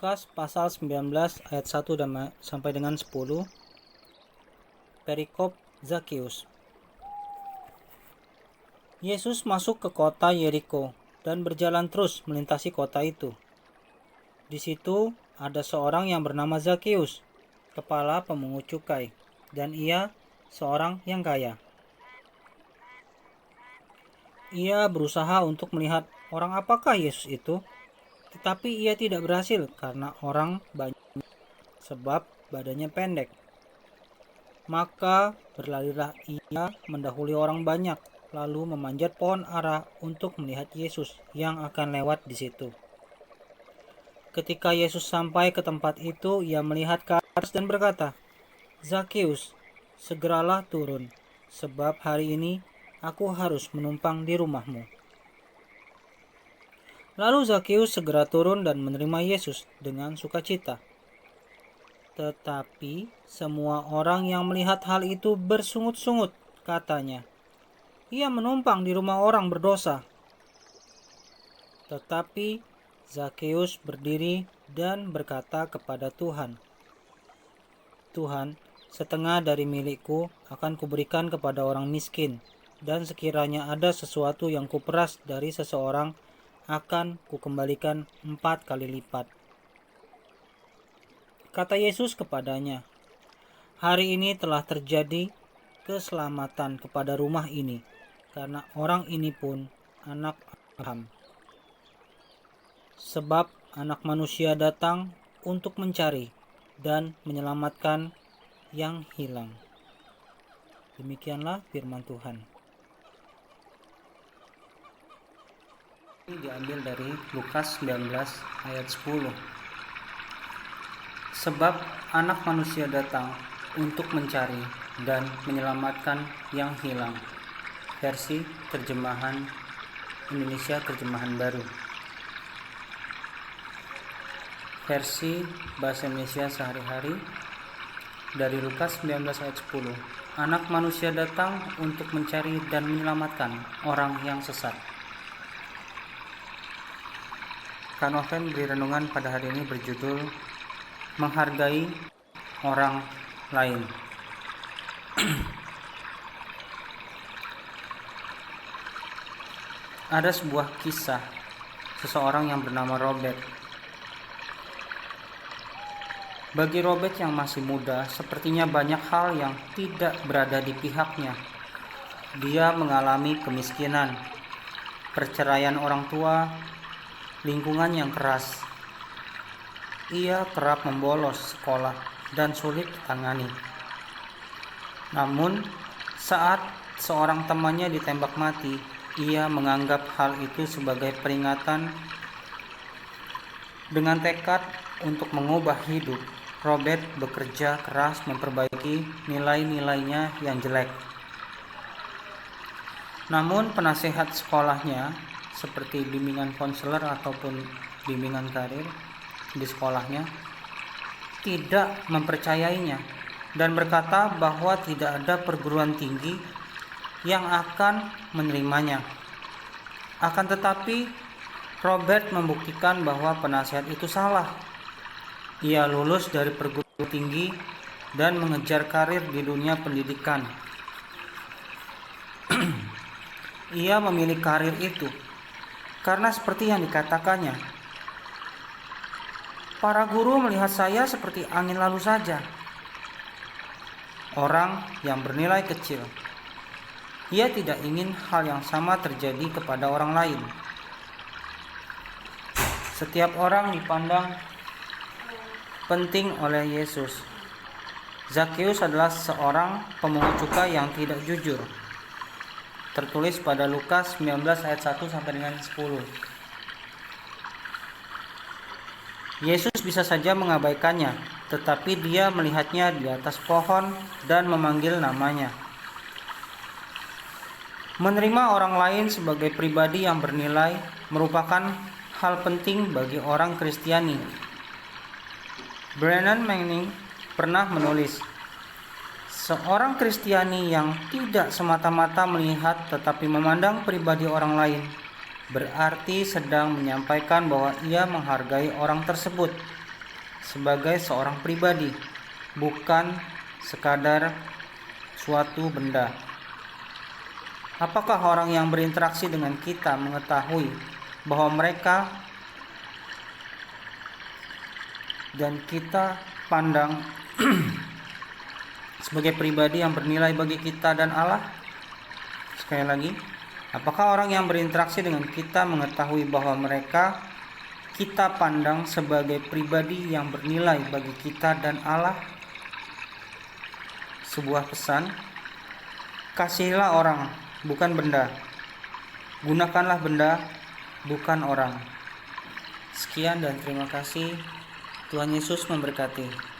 Lukas pasal 19 ayat 1 sampai dengan 10. Perikop Zakeus. Yesus masuk ke kota Yeriko dan berjalan terus melintasi kota itu. Di situ ada seorang yang bernama Zakeus, kepala pemungut cukai, dan ia seorang yang kaya. Ia berusaha untuk melihat orang apakah Yesus itu, tetapi ia tidak berhasil karena orang banyak, sebab badannya pendek. Maka berlarilah ia mendahului orang banyak, lalu memanjat pohon ara untuk melihat Yesus yang akan lewat di situ. Ketika Yesus sampai ke tempat itu, ia melihat ke atas dan berkata, "Zakeus, segeralah turun, sebab hari ini aku harus menumpang di rumahmu." Lalu Zakeus segera turun dan menerima Yesus dengan sukacita. Tetapi semua orang yang melihat hal itu bersungut-sungut, katanya, "Ia menumpang di rumah orang berdosa." Tetapi Zakeus berdiri dan berkata kepada Tuhan, "Tuhan, setengah dari milikku akan kuberikan kepada orang miskin, dan sekiranya ada sesuatu yang kuperas dari seseorang, akan kukembalikan 4 kali lipat." Kata Yesus kepadanya, "Hari ini telah terjadi keselamatan kepada rumah ini, karena orang ini pun anak Abraham. Sebab Anak Manusia datang untuk mencari dan menyelamatkan yang hilang." Demikianlah firman Tuhan. Ini diambil dari Lukas 19 ayat 10. Sebab Anak Manusia datang untuk mencari dan menyelamatkan yang hilang. Versi terjemahan Indonesia, terjemahan baru. Versi bahasa Indonesia sehari-hari dari Lukas 19 ayat 10. Anak Manusia datang untuk mencari dan menyelamatkan orang yang sesat. Kak Noven beri renungan pada hari ini berjudul Menghargai Orang Lain. Ada sebuah kisah seseorang yang bernama Robert. Bagi Robert yang masih muda, sepertinya banyak hal yang tidak berada di pihaknya. Dia mengalami kemiskinan, perceraian orang tua, lingkungan yang keras. Ia kerap membolos sekolah dan sulit ditangani. Namun, saat seorang temannya ditembak mati, ia menganggap hal itu sebagai peringatan. Dengan tekad untuk mengubah hidup, Robert bekerja keras memperbaiki nilai-nilainya yang jelek. Namun penasehat sekolahnya, seperti bimbingan konselor ataupun bimbingan karir di sekolahnya, tidak mempercayainya dan berkata bahwa tidak ada perguruan tinggi yang akan menerimanya. Akan tetapi, Robert membuktikan bahwa penasehat itu salah. Ia lulus dari perguruan tinggi dan mengejar karir di dunia pendidikan. Ia memilih karir itu karena seperti yang dikatakannya, "Para guru melihat saya seperti angin lalu saja, orang yang bernilai kecil." Ia tidak ingin hal yang sama terjadi kepada orang lain. Setiap orang dipandang penting oleh Yesus. Zakeus adalah seorang pemungut cukai yang tidak jujur. Tertulis pada Lukas 19 ayat 1 sampai dengan 10. Yesus bisa saja mengabaikannya, tetapi dia melihatnya di atas pohon dan memanggil namanya. Menerima orang lain sebagai pribadi yang bernilai merupakan hal penting bagi orang Kristiani. Brennan Manning pernah menulis, "Seorang Kristiani yang tidak semata-mata melihat tetapi memandang pribadi orang lain berarti sedang menyampaikan bahwa ia menghargai orang tersebut sebagai seorang pribadi, bukan sekadar suatu benda. Apakah orang yang berinteraksi dengan kita mengetahui bahwa mereka dan kita pandang sebagai pribadi yang bernilai bagi kita dan Allah? Sekali lagi, apakah orang yang berinteraksi dengan kita mengetahui bahwa mereka kita pandang sebagai pribadi yang bernilai bagi kita dan Allah? Sebuah pesan, kasihilah orang, bukan benda. Gunakanlah benda, bukan orang. Sekian dan terima kasih. Tuhan Yesus memberkati.